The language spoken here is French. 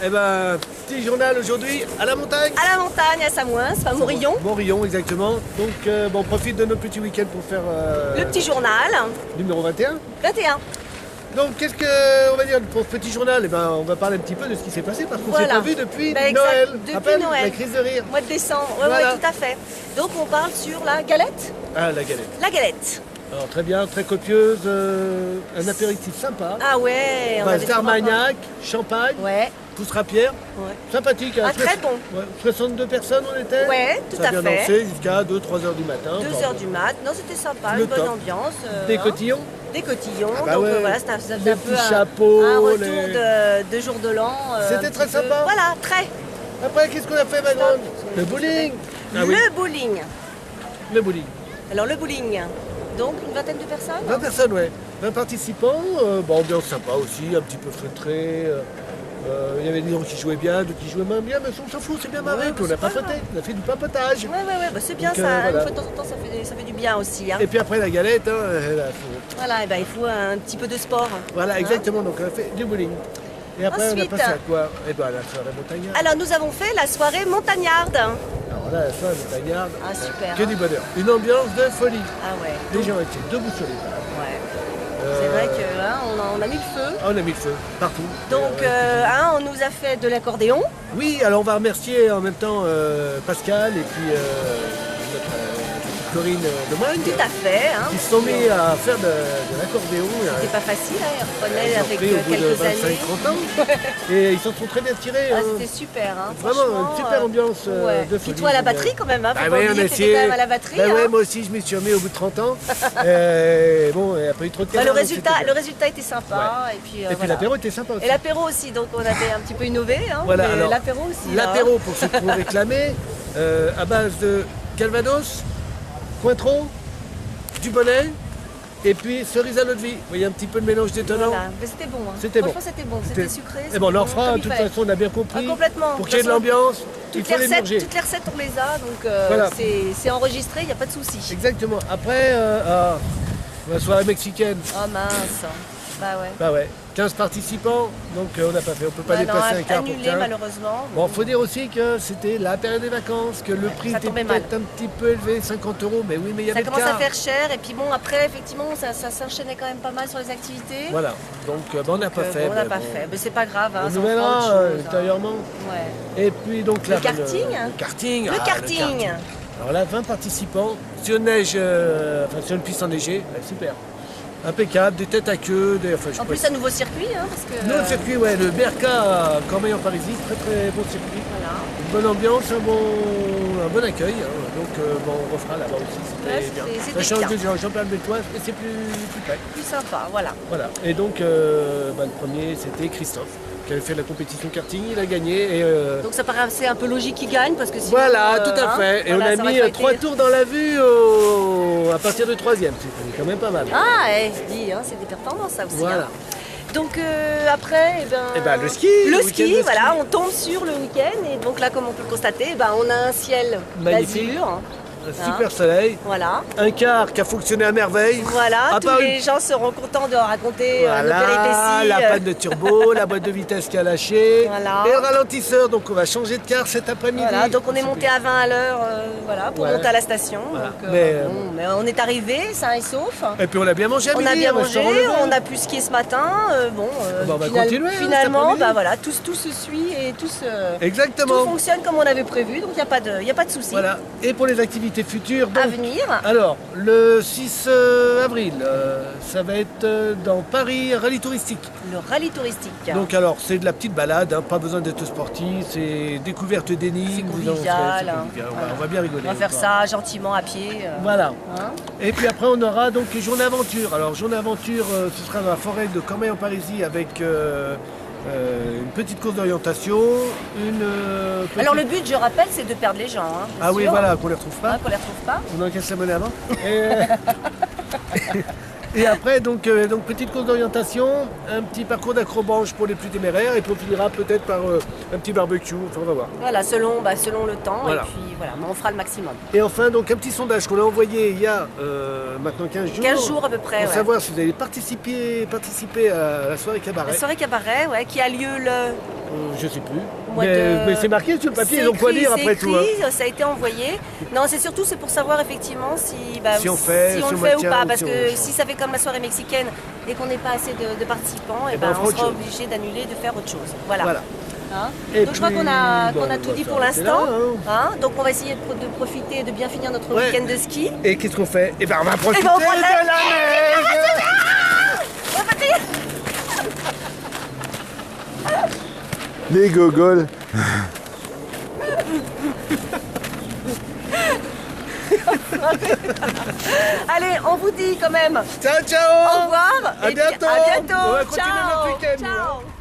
Eh ben, petit journal aujourd'hui à la montagne. À la montagne, à Samouins, à Morillon. Morillon, exactement. Donc, on profite de notre petit week-end pour faire Le petit journal, numéro 21. 21. Donc, qu'est-ce qu'on va dire pour ce petit journal? Eh ben, on va parler un petit peu de ce qui s'est passé parce qu'on s'est pas vu depuis Noël. Depuis Rappelle, Noël. la crise de rire. Mois de décembre, ouais, Voilà. ouais, tout à fait. Donc on parle sur la galette. Ah, la galette. La galette. Alors, très bien, très copieuse, un apéritif sympa. Ah ouais, On va avait se faire trop encore. Magnac, champagne, Ouais, poussera pierre. ouais. Sympathique. Ah, très bon. Ouais, 62 personnes on était. Ouais, tout Ça a à bien fait. dansé jusqu'à 2-3 heures du matin. 2h du mat. Non, c'était sympa, Le une bonne top. ambiance. Des hein. cotillons. Des cotillons. Ah bah donc ouais. voilà, ça faisait Les un peu petits chapeaux, un retour les- de jour de l'an. C'était un très petit peu. sympa. Voilà, très. Après, qu'est-ce qu'on a fait maintenant? Le bowling. Ah oui, Le bowling. le bowling. Alors le bowling. Donc une vingtaine de personnes. 20 personnes, ouais. 20 participants. Bon, ambiance sympa aussi, un petit peu feutré. Il y avait des gens qui jouaient bien, d'autres qui jouaient moins bien, mais on s'en fout, c'est bien marré. Ouais, Puis on c'est a pas papoté, grave. on a fait du papotage. Ouais, bah, c'est bien Donc, ça. voilà. Une fois de temps en temps, ça fait du bien aussi. Hein. Et puis après la galette, là, Voilà, et ben, il faut un petit peu de sport. voilà, Hein. exactement. Donc on a fait du bowling. Et après, on a Ensuite. passé à quoi? Eh ben, la soirée montagnarde. Alors nous avons fait la soirée montagnarde. Alors là, la soirée montagnarde. Ah super. Que hein. du bonheur. Une ambiance de folie. Ah ouais. Les gens étaient debout sur les tables. Ouais. C'est vrai que hein, on a mis le feu. Ah, on a mis le feu partout. Donc hein, on nous a fait de l'accordéon. Oui, alors on va remercier en même temps Pascal et puis notre Corinne Lemoine Tout à fait. Hein. qui se sont mis à faire de l'accordéon. C'était pas facile, hein. Ils reprenaient Ils ont avec pris au bout de quelques années. 25-30 ans. Et ils s'en sont très bien tirés. Ah, hein. c'était super. Hein. Vraiment Franchement, une super ambiance ouais. de Puis folie. toi à la batterie quand même. Hein. Faut Bah pas oui, on oublier a que t'étais essayé. quand même à la batterie. Bah hein. ouais, moi aussi je m'y suis remis au bout de 30 ans. Bon, il n'y a pas eu trop de Bah, terrain, le donc c'était bien. résultat était sympa. Et puis, Et puis voilà. l'apéro était sympa aussi. Et l'apéro aussi, donc on avait un petit peu innové. Hein, Voilà, mais alors, l'apéro aussi. là, hein. L'apéro, pour ceux qui l'ont réclamé, à base de Calvados, Cointreau, du Bonnet, et puis cerise à l'eau de vie. Vous voyez un petit peu de mélange détonnant. Voilà. Mais c'était bon. Hein. C'était bon. Franchement, c'était bon. C'était sucré. Et bon, on c'était en fera, de comme il toute fallait. façon, on a bien compris. Ah, complètement. Pour De qu'il y ait de toute façon, l'ambiance, il Toutes faut les manger. les recettes, on les a, donc Voilà. c'est enregistré, il n'y a pas de souci. Exactement. Après, la soirée mexicaine, Oh mince. Bah ouais. 15 participants, donc on n'a pas fait, on peut pas Bah non, dépasser un quart pour annulé 15. malheureusement. Bon, faut dire aussi que c'était la période des vacances, que le prix ça était tombait peut-être un petit peu élevé, 50 €, mais oui, mais il y avait Ça le commence à quart. faire cher et puis bon après effectivement ça s'enchaînait quand même pas mal sur les activités. Voilà, donc on n'a pas Donc, fait. bon, on n'a mais pas bon. fait, mais c'est pas grave. Hein, On ça nous en fera verra autre chose, hein. ultérieurement. Ouais. Et puis donc là, Le karting. le karting. Le ah, karting. Alors là, 20 participants sur neige, sur une piste enneigée, super. Impeccable, des têtes à queue, enfin, je En sais plus pas. un nouveau circuit hein, parce que Notre circuit, ouais, le BRK à Cormeilles-en-Parisis, très très bon circuit. voilà. Une bonne ambiance, un bon accueil. Hein. Donc bon, on refera là-bas aussi, c'était Ouais, bien. c'était Ça change bien. de Jean-Pierre Beltoise et c'est plus près. Plus sympa, voilà. Voilà. Et donc le premier c'était Christophe qui avait fait la compétition karting, il a gagné. Et, Donc ça paraissait un peu logique qu'il gagne parce que sinon, voilà, tout à hein, fait. Et voilà, on ça a aurait mis pas 3 été- tours dans la vue à partir de 3e. C'est quand même pas mal. Ah, dis, hein, c'est des performances ça aussi. Voilà. hein. Donc après, Eh ben, le ski, le le week-end ski, de voilà, ski. on tombe sur le week-end et donc là, comme on peut le constater, on a un ciel Magnifique. d'azur, Un super soleil, voilà. un car qui a fonctionné à merveille. Voilà, À tous part les gens seront contents de raconter nos Voilà, péripéties. la panne de turbo, la boîte de vitesse qui a lâché, Voilà. et le ralentisseur. Donc on va changer de car cet après-midi. Voilà, donc on est monté à 20 à l'heure voilà, pour Ouais. monter à la station. Voilà. Donc, Mais, mais on est arrivé, sain et sauf. Et puis on a bien mangé à On midi. a bien va se mangé, relever. on a pu skier ce matin. on va continuer, hein, cet finalement, après-midi. voilà, tout se suit et tout Exactement. fonctionne comme on avait prévu, donc il n'y a pas de souci. Voilà. Et pour les activités futures, donc, À venir. alors le 6 avril, ça va être dans Paris Rallye Touristique. Le rallye touristique. Donc alors c'est de la petite balade, hein, pas besoin d'être sportif, c'est découverte d'énigmes. C'est convivial, hein. convivial, Voilà. On va bien rigoler. On va faire ça gentiment à pied. Voilà. hein. Et puis après, on aura donc Journée Aventure. Alors, Journée Aventure, ce sera dans la forêt de Cormeilles-en-Parisis avec une petite course d'orientation, une petite... Alors le but, je rappelle, c'est de perdre les gens. Hein, bien Ah oui, sûr. voilà, qu'on les retrouve pas. Hein, qu'on les retrouve pas. On encaisse la monnaie avant. Et après, donc petite course d'orientation, un petit parcours d'acrobanche pour les plus téméraires, et puis on finira peut-être par un petit barbecue, enfin on va voir. Voilà, selon le temps, Voilà. et puis voilà, mais on fera le maximum. Et enfin, donc un petit sondage qu'on a envoyé il y a maintenant 15 jours. 15 jours à peu près, Pour ouais. savoir si vous allez participer à la soirée cabaret. La soirée cabaret, ouais, qui a lieu le Je sais plus. Mois de- Mais c'est marqué sur le papier, C'est ils ont quoi écrit, dire c'est après tout. écrit, ça a été envoyé. Non, c'est surtout pour savoir effectivement si, Si on fait, si si on on le fait ou maintient, pas. ou Parce si on que change. si ça fait comme la soirée mexicaine et qu'on n'est pas assez de participants, et ben, on fera on autre sera chose. obligé d'annuler, de faire autre chose. Voilà. Voilà. Hein. Et Donc je crois puis, qu'on a bon, tout on dit va pour s'arrêter l'instant. là, Hein. Donc on va essayer de profiter, de bien finir notre Ouais. week-end de ski. Et qu'est-ce qu'on fait? Eh ben on va profiter ben, on prend de la- la neige. On va partir. Les gogoles. Allez, on vous dit quand même Ciao, ciao. au revoir. À et puis bientôt. à bientôt. On va continuer Ciao. notre week-end, nous, hein. Ciao.